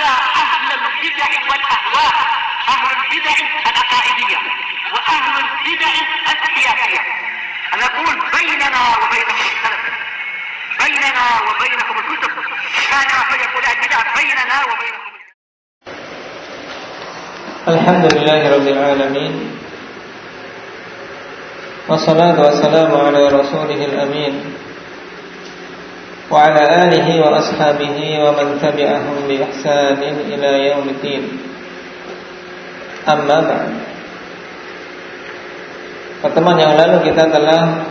على أهل البدع والأهواء، أهل البدع العقائدية وأهل البدع السياسية. أنا أقول بيننا وبينكم السلف، بيننا وبينكم الكتب، كان فيقول البدع بيننا وبينكم. الحمد لله رب العالمين، والصلاة والسلام على رسوله الأمين وعلى آله وأصحابه ومن تبعهم بإحسان إلى يوم الدين. Amma ba'd. Pertemuan yang lalu kita telah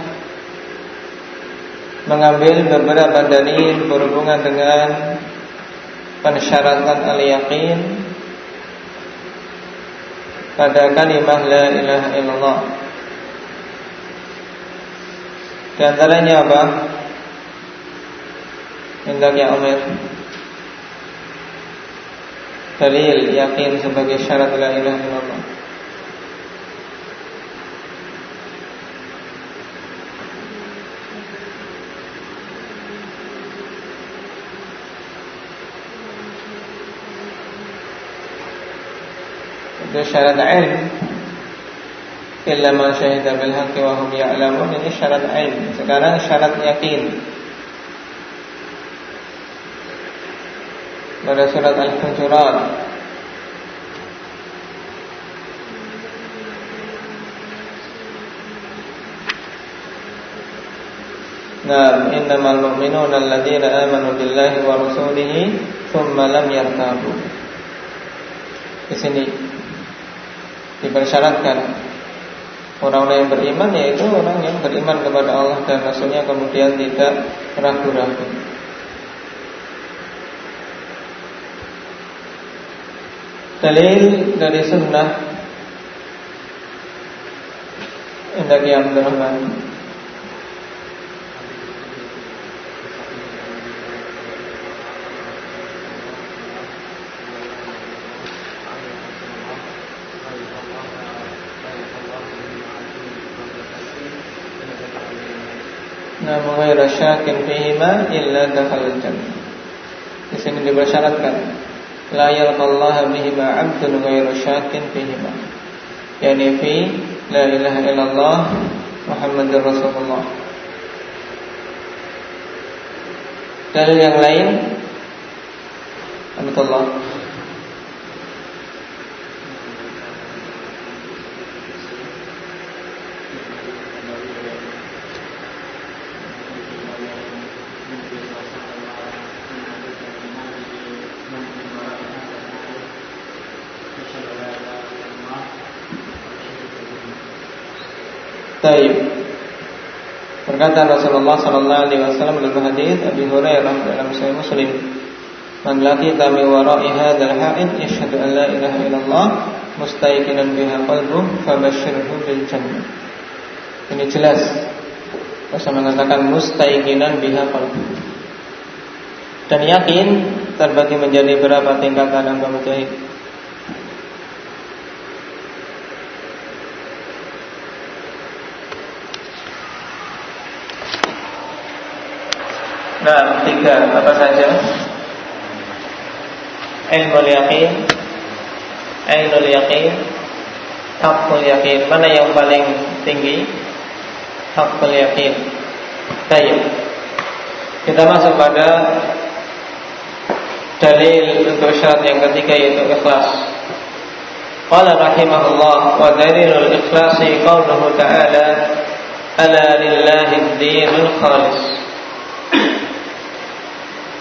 mengambil beberapa dalil berhubungan dengan pensyaratan al-yaqin pada kalimah la ilaha illallah. Di antaranya apa? Hendaknya Umar, dalil yakin sebagai syarat la ilaha illallah. Itu syarat ilm. Illa man syahida bil haqqi wa hum ya'lamun. Ini syarat ilm. Sekarang syarat yakin. Pada surat Al-Hujurat Naam, innamal mu'minuna alladzina amanu billahi wa rasulihi thumma lam yartabu. Di sini dipersyaratkan orang-orang yang beriman, yaitu orang yang beriman kepada Allah dan Rasulnya, kemudian tidak ragu-ragu. Dalil dari sunnah Indaki Abdurrahman. Namun ghairu syakin fihima illa dakhalal jannah. Di sini dibersyaratkan la yalqallaha bihima 'abdun ghairu syakin fihima, yani fi la ilaha illallah Muhammadur Rasulullah. Dalil yang lain Abdullah. Taib. Berkata Rasulullah sallallahu alaihi wasallam dalam hadis Abi Hurairah dalam Sahih Muslim, "Man laqita min wara'i hadzal ha'id yashhadu an la ilaha illallah mustaqinan biha qalbuhu fabashshirhu bil jannah." Ini jelas. Rasul mengatakan mustaqinan biha qalbuhu. Dan yakin terbagi menjadi berapa tingkatan anggota mujahid? Nah, 3 apa saja? Ilmul yaqin, ainul yaqin, haqqul yaqin. Mana yang paling tinggi? Haqqul yaqin. Baik. Kita masuk pada dalil untuk syarat yang ketiga, yaitu ikhlas. Qala rahimahullah, wa dalilul ikhlasi qauluhu ta'ala, ala lillahi ad-dinul khalis.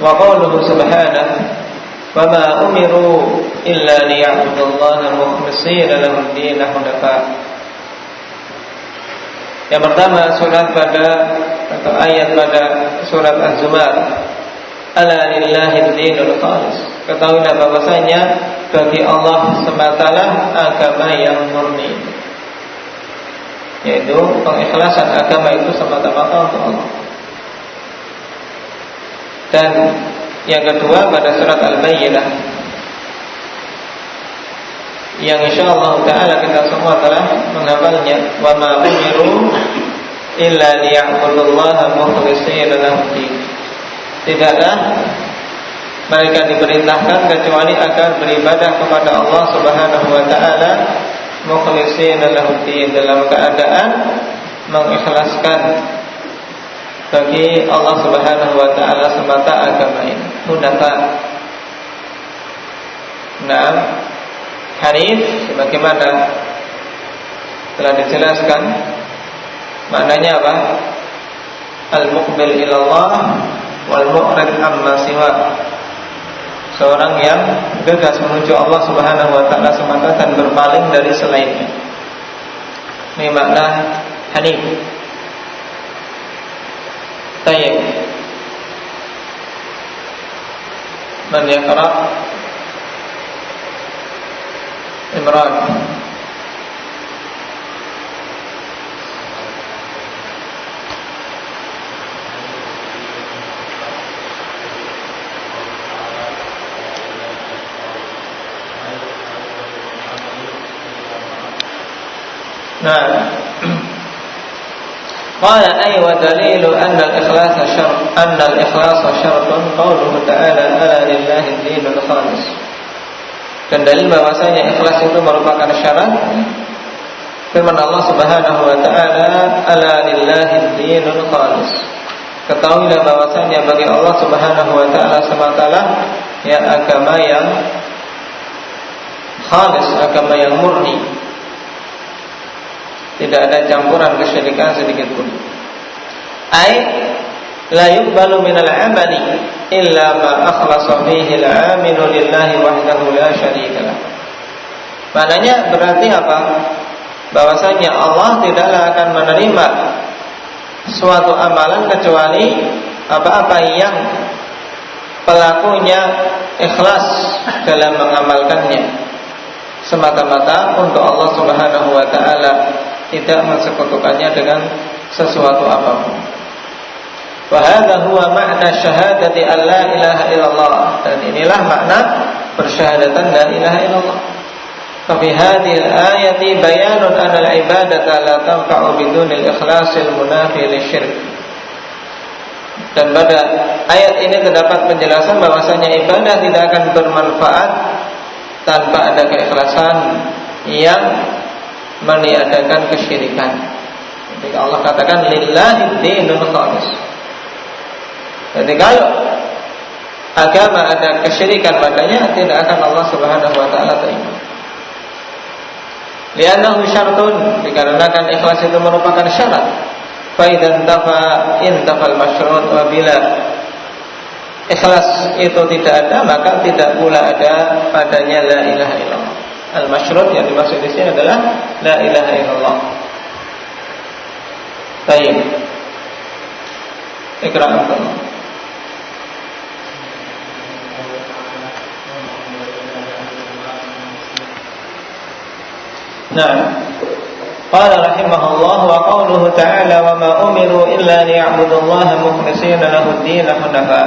Wa qawluhu subhanahu wa ma umiru illa liya'budullaha mukhlishina lahu ad-din hunafa. Yang pertama surat pada atau ayat pada surat Az-Zumar, ala lillahi ad-dinul khalis. Ketahuilah bahwasanya bagi Allah sematalah agama yang murni, yaitu pengikhlasan agama itu semata-mata untuk Allah. Dan yang kedua pada surat Al-Bayyinah, yang insyaallah ta'ala kita semua telah menghafalnya, wa ma umiru illa liya'budullaha mukhlishina lahu-d-din. Tidaklah mereka diperintahkan kecuali agar beribadah kepada Allah Subhanahu wa taala mukhlishina lahuddin, dalam keadaan mengikhlaskan bagi Allah Subhanahu wa taala semata agama ini. Hunafa. Nah, hanif sebagaimana telah dijelaskan maknanya apa? Al-muqbil ilallah wal mu'rid amma siwa. Seorang yang bergegas menuju Allah Subhanahu wa taala semata dan berpaling dari selainnya. Ini makna hanif. Tayyib. Man yaqra Imran. Nah, qala ay wa dalilu anna al-ikhlasa syart, anna al-ikhlasa syartun qauluhu ta'ala ala lillahi ad-dinul khalis. Dan dalil bahwasanya ikhlas itu merupakan syarat firman Allah Subhanahu wa taala ala lillahi ad-dinul khalis. Ketahuilah bahwasanya bagi Allah Subhanahu wa taala semata-lah ya agama yang khalis, agama yang murni. Tidak ada campuran kesyirikan sedikit pun. Ai la yuqbalu minal amali illa ma akhlasa fihi al-'amilu lillahi wahdahu la syarika lah. Maknanya berarti apa? Bahwasanya Allah tidaklah akan menerima suatu amalan kecuali apa-apa yang pelakunya ikhlas dalam mengamalkannya semata-mata untuk Allah Subhanahu wa taala, tidak mensekutukannya dengan sesuatu apapun. Wa hadza huwa ma'na syahadati an la ilaha illallah, dan inilah makna persyahadatan la ilaha illallah. Fa fi hadhihi al-ayati bayanun anna al-ibadata la tanfa'u bidunil ikhlasil munafi lisyirk. Dan pada ayat ini terdapat penjelasan bahwasanya ibadah tidak akan bermanfaat tanpa ada keikhlasan yang meniadakan kesyirikan. Ketika Allah katakan lillahi dinul khalis. Jadi kalau agama ada kesyirikan padanya, tidak akan Allah Subhanahu wa taala terima. Li'annahu syartun, dikarenakan ikhlas itu merupakan syarat. Fa idzan intafal masyrut wa bila ikhlas itu tidak ada, maka tidak pula ada padanya la ilaha illallah. Al-masyrut yang dimaksud di sini adalah la ilaha illallah. Baik. Iqra' Allah. Nah, qala rahimahullah wa qawluhu ta'ala wa ma umiru illa liya'budullaha mukhlishina lahu ad-din hunafa.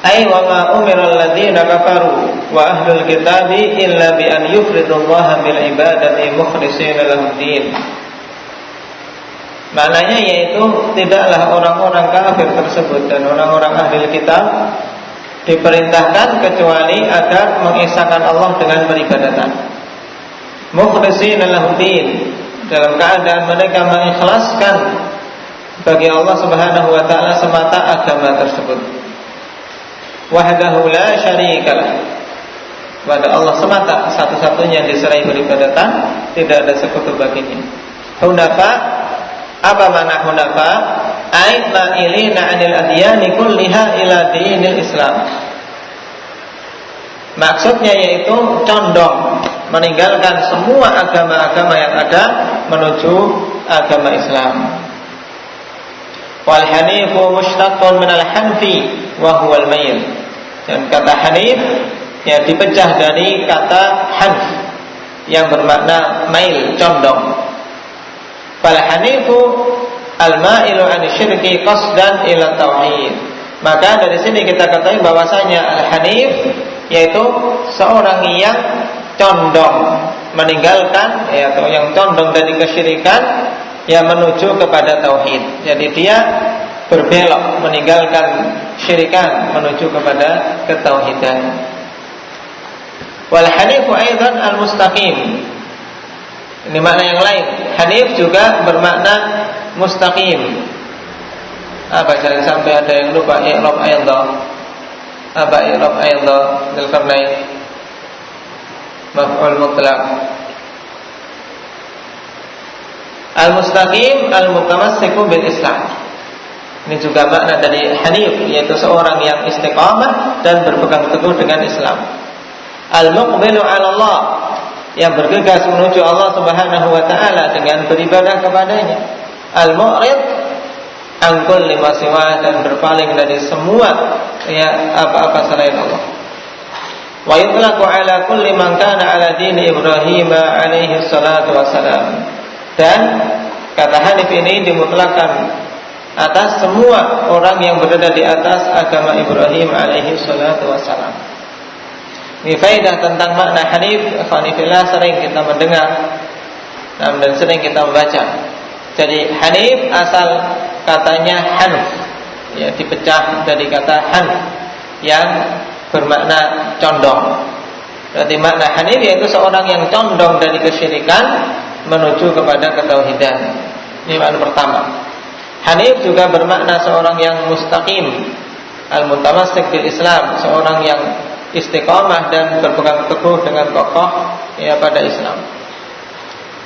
Ay wa ma umira alladziina kafaru wa ahlul kitabi illa bi an yufridullaha bil ibadati mukhlishina lahu-d-din. Maknanya yaitu tidaklah orang-orang kafir tersebut dan orang-orang ahli kitab diperintahkan kecuali agar mengesahkan Allah dengan peribadatan mukhlishina lahu-d-din, dalam keadaan mereka mengikhlaskan bagi Allah Subhanahu wa taala semata agama tersebut. Wahdahu la syarikalah, pada Allah semata satu-satunya yang diserai peribadatan, tidak ada sekutu baginya. Hunafa, apa makna hunafa? Ai ma'ilina 'anil adyani kulliha ila dinil Islam. Maksudnya yaitu condong, meninggalkan semua agama-agama yang ada menuju agama Islam. Wal hanifu mushtaqun minal hanfi wa huwal mail. Dan kata hanif ya dipecah dari kata hanf yang bermakna mail, condong. Fal hanifu al-ma'ilu 'an syirki qasdan ila tauhid. Maka dari sini kita katakan bahwasanya al-hanif yaitu seorang yang condong meninggalkan atau yang condong dari kesyirikan yang menuju kepada tauhid. Jadi dia berbelok, meninggalkan syirikan menuju kepada ketauhidan. Wal hanifu aidan al-mustaqim. Ini makna yang lain. Hanif juga bermakna mustaqim. Apa jangan sampai ada yang lupa i'rab aidan. Apa i'rab aidan Dzulkarnain? Maf'ul mutlaq. Al-mustaqim al-mutamassiku bil Islam. Ini juga makna dari hanif, yaitu seorang yang istiqamah dan berpegang teguh dengan Islam. Al-muqbilu 'ala Allah, yang bergegas menuju Allah Subhanahu wa taala dengan beribadah kepadanya. Al-mu'rid an kulli ma siwa, dan berpaling dari semua apa-apa selain Allah. Wa yutlaqu 'ala kulli man kana 'ala dini Ibrahim alaihi salatu wassalam. Dan kata hanif ini dimutlakkan atas semua orang yang berada di atas agama Ibrahim alaihi salatu wassalam. Ini faedah tentang makna hanif. Hanifillah sering kita mendengar dan sering kita membaca. Jadi hanif asal katanya hanf, ya, dipecah dari kata hanf yang bermakna condong. Berarti makna hanif yaitu seorang yang condong dari kesyirikan menuju kepada ketauhidan. Ini makna pertama. Hanif juga bermakna seorang yang mustaqim, al-mutamassik bil Islam, seorang yang istiqamah dan berpegang teguh dengan kokoh pada Islam,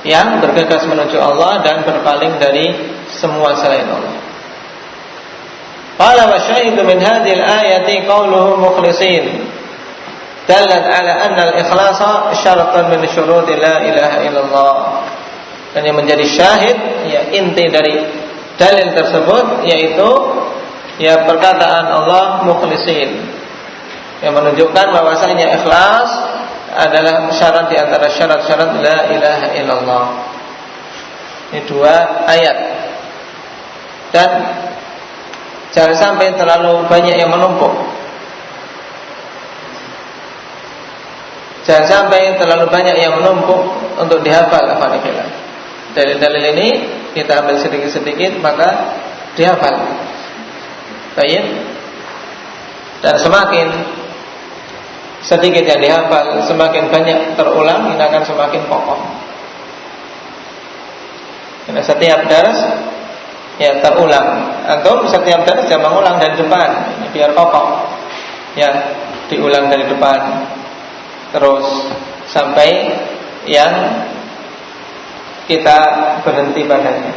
yang bergegas menuju Allah dan berpaling dari semua selain Allah. Qala wa syahidu min hadhil ayati qawluhu mukhlisin, dalat ala anna al-ikhlasa syaratan min syuruti la ilaha illallah. Dan yang menjadi syahid, ya, inti dari dalil tersebut yaitu perkataan Allah mukhlisin, yang menunjukkan bahwasanya ikhlas adalah syarat di antara syarat-syarat la ilaha illallah. Ini dua ayat. Dan jangan sampai terlalu banyak yang menumpuk. Jangan sampai terlalu banyak yang menumpuk untuk dihafal. Dalil-dalil ini kita ambil sedikit-sedikit maka dihafal. Baik. Dan semakin sedikit yang dihafal, semakin banyak terulang, ini akan semakin kokoh. Karena setiap dars terulang. Antum setiap dars jangan mengulang dari depan, ini biar kokoh. Ya, diulang dari depan terus sampai yang kita berhenti padanya.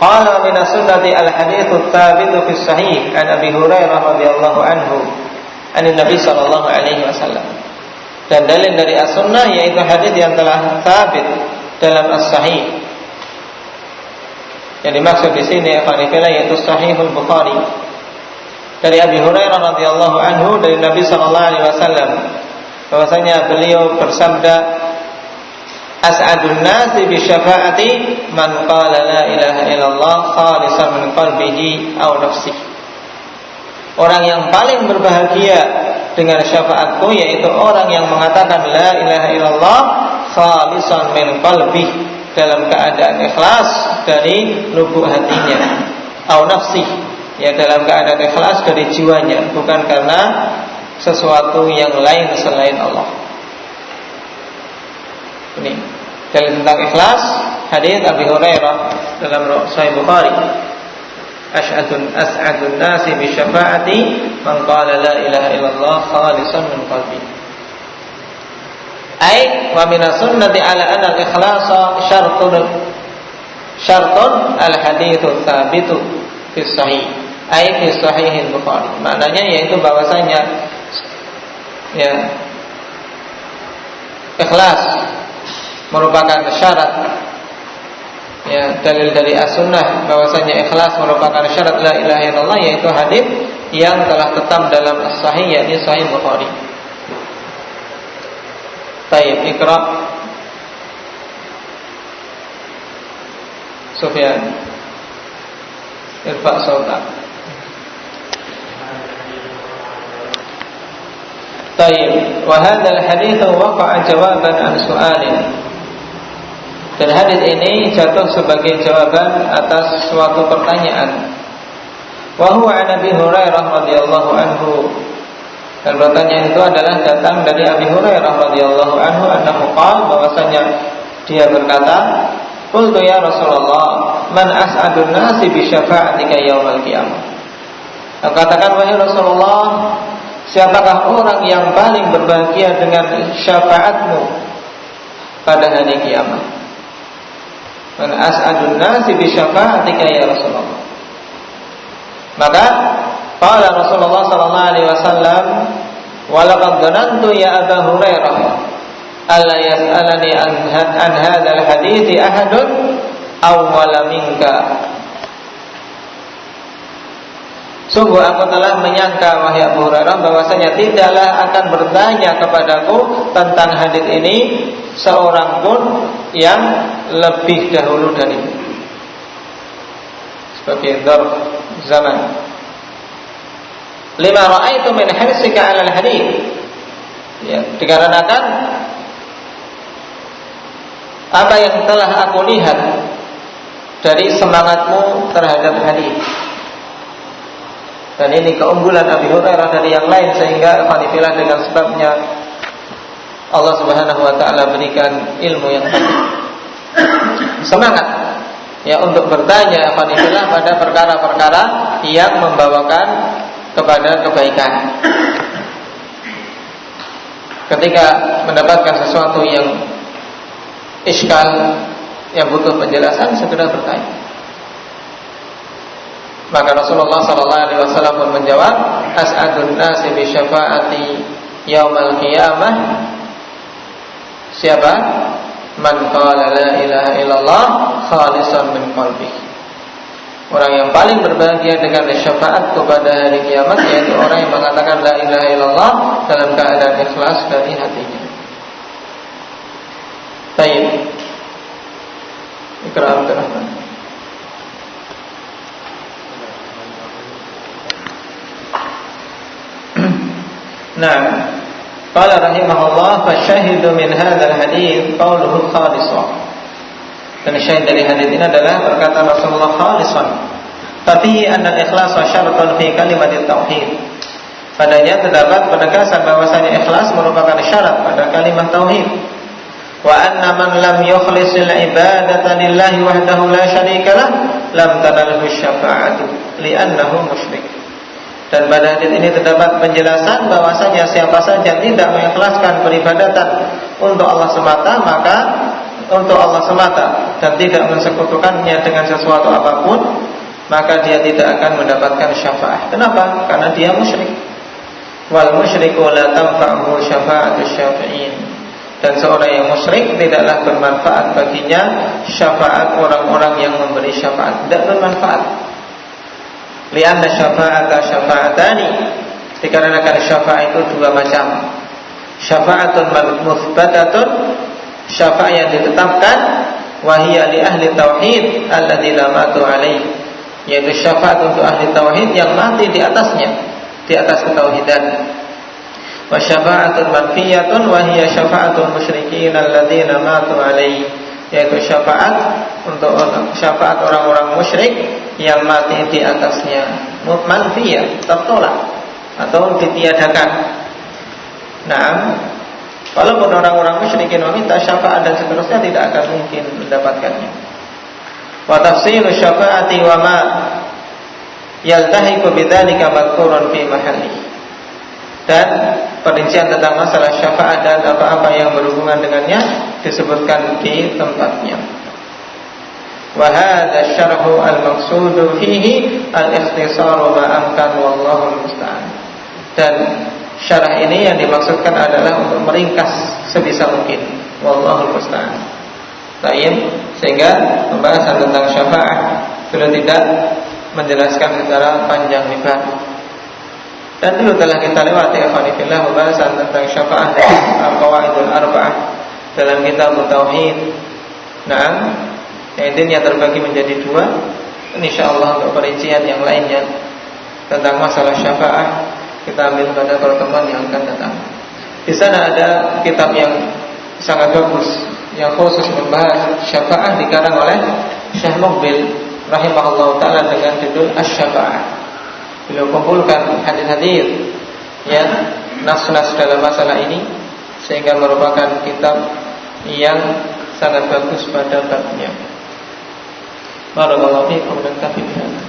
Qala min as-sunnati al-haditsu tsabitu fi sahih an Abi Hurairah radhiyallahu anhu an Nabi sallallahu alaihi wasallam. Dan dalil dari as-sunnah yaitu hadis yang telah tsabit dalam as-sahih. Yang dimaksud di sini yaitu Sahihul Bukhari. Dari Abi Hurairah radhiyallahu anhu dari Nabi sallallahu alaihi wasallam bahwasanya beliau bersabda, as'adun nasi bi syafaati man qala la ilaha illallah khalisan min qalbihi aw nafsihi. Orang yang paling berbahagia dengan syafaatku yaitu orang yang mengatakan la ilaha illallah khalisan min qalbihi, dalam keadaan ikhlas dari lubuk hatinya, aw nafsihi, ya, dalam keadaan ikhlas dari jiwanya, bukan karena sesuatu yang lain selain Allah. Ini dalil tentang ikhlas, hadis Abi Hurairah dalam Sahih Bukhari. As'adun nasi bi syafaati man qala la ilaha illallah khalisan min qalbi. Ai wa min sunnati ala anna al-ikhlasa syartun al-haditsu tsabitu fi sahih. Ai fi sahih Bukhari. Maknanya yaitu bahwasanya ikhlas merupakan syarat, dalil dari as-sunnah bahwasanya ikhlas merupakan syarat la ilaha illallah, yaitu hadis yang telah tetap dalam as-sahih, yakni Sahih Bukhari. Baik, Iqra. Sufyan, irfa' sautak. Baik, wa hadzal hadits waqa'a jawaban an su'alin. Dan hadis ini jatuh sebagai jawaban atas suatu pertanyaan Wa huwa an Abi Hurairah radhiyallahu anhu. Dan pertanyaan itu adalah datang dari Abi Hurairah radhiyallahu anhu annahu qala, bahwasanya dia berkata, qultu ya Rasulullah, man as'adun nasi bi syafa'atika yaumil qiyamah. Aku katakan, wahai Rasulullah, siapakah orang yang paling berbahagia dengan syafaatmu pada hari kiamat? Man as'adun nasi bi syafa'atika ya Rasulullah. Maka qala Rasulullah sallallahu alaihi wasallam, wa laqad dhanantu ya Abu Hurairah alla yas'alani an hadzal hadits ahadun awwala minka. Sungguh aku telah menyangka, wahai Abu Hurairah, bahwasanya tidaklah akan bertanya kepadaku tentang hadits ini seorang pun yang lebih dahulu darimu. Sebagai dzarf zaman. Lima ra'aitu min hirsika 'alal hadits. Ya, dikarenakan apa yang telah aku lihat dari semangatmu terhadap hadis. Dan ini keunggulan Abi Hurairah dari yang lain, sehingga alhamdulillah dengan sebabnya Allah Subhanahu wa taala berikan ilmu yang baik. Semangat ya untuk bertanya alhamdulillah pada perkara-perkara yang membawakan kepada kebaikan. Ketika mendapatkan sesuatu yang iskal, yang butuh penjelasan, segera bertanya. Maka Rasulullah sallallahu alaihi wasallam pun menjawab, as'adun nasi bi syafaati yaumil qiyamah. Siapa? Man qala la ilaha illallah khalisan min qalbihi. Orang yang paling berbahagia dengan syafaat pada hari kiamat yaitu orang yang mengatakan la ilaha illallah dalam keadaan ikhlas dari hatinya. Baik. Ikra Abdurrahman. Nah, qala rahimahullah, fasyahidu min hadzal hadits qauluhu khalisan. Dan syahid dari hadis ini adalah perkataan Rasulullah khalisan. Tapi anna al-ikhlas syartun fi kalimat tauhid. Padanya terdapat penegasan bahwasanya ikhlas merupakan syarat pada kalimat tauhid. Wa anna man lam yukhlisil ibadata lillahi wahdahu la syarika lah lam tanalhu syafa'atu li'annahu musyrik. Dan pada hadis ini terdapat penjelasan bahwasanya siapa saja tidak mengikhlaskan peribadatan untuk Allah semata, maka untuk Allah semata, dan tidak mensekutukannya dengan sesuatu apapun, maka dia tidak akan mendapatkan syafaat. Kenapa? Karena dia musyrik. Wal musyriku la tanfa'uhu syafa'atus syafi'in. Dan seorang yang musyrik tidaklah bermanfaat baginya syafaat orang-orang yang memberi syafaat. Tidak bermanfaat. Lianna syafa'ata syafa'atani. Dikarenakan syafaat itu dua macam. Syafa'atun muthbatatun, syafaat yang ditetapkan, wahiyya li ahli tauhid alladzina matu alaihi, yaitu syafaat untuk ahli tauhid yang mati di atasnya, di atas ketauhidan. Wa syafa'atun manfiyatun wahiyya syafa'atul musyrikin alladzina matu alaihi, yaitu syafaat untuk syafaat orang-orang musyrik yang mati di atasnya. Manfiyah, tertolak atau ditiadakan. Nah, walaupun orang-orang musyrikin meminta syafaat dan seterusnya, tidak akan mungkin mendapatkannya. Wa tafsiru syafaati wa ma yaltahiqu bidzalika madhkurun fi mahalli. Dan perincian tentang masalah syafaat dan apa-apa yang berhubungan dengannya disebutkan di tempatnya. Wa hadza syarhu al-maqsudu fihi al-ikhtisaru ma amkan wallahu musta'an. Dan syarah ini yang dimaksudkan adalah untuk meringkas sebisa mungkin, wallahu musta'an. Baik, sehingga pembahasan tentang syafaat sudah tidak menjelaskan secara panjang lebar. Dan dulu telah kita lewati ikhwanifillah pembahasan tentang syafaat al-qawaidul arba'ah dalam kitab tauhid. Nah, yang intinya terbagi menjadi dua. Insyaallah untuk perincian yang lainnya tentang masalah syafaat kita ambil pada pertemuan yang akan datang. Di sana ada kitab yang sangat bagus yang khusus membahas syafaat, dikarang oleh Syekh Muqbil rahimahullah taala dengan judul Asy-Syafa'ah. Beliau kumpulkan hadis-hadis ya, nas-nas dalam masalah ini, sehingga merupakan kitab yang sangat bagus pada babnya. Barakallahu fiikum.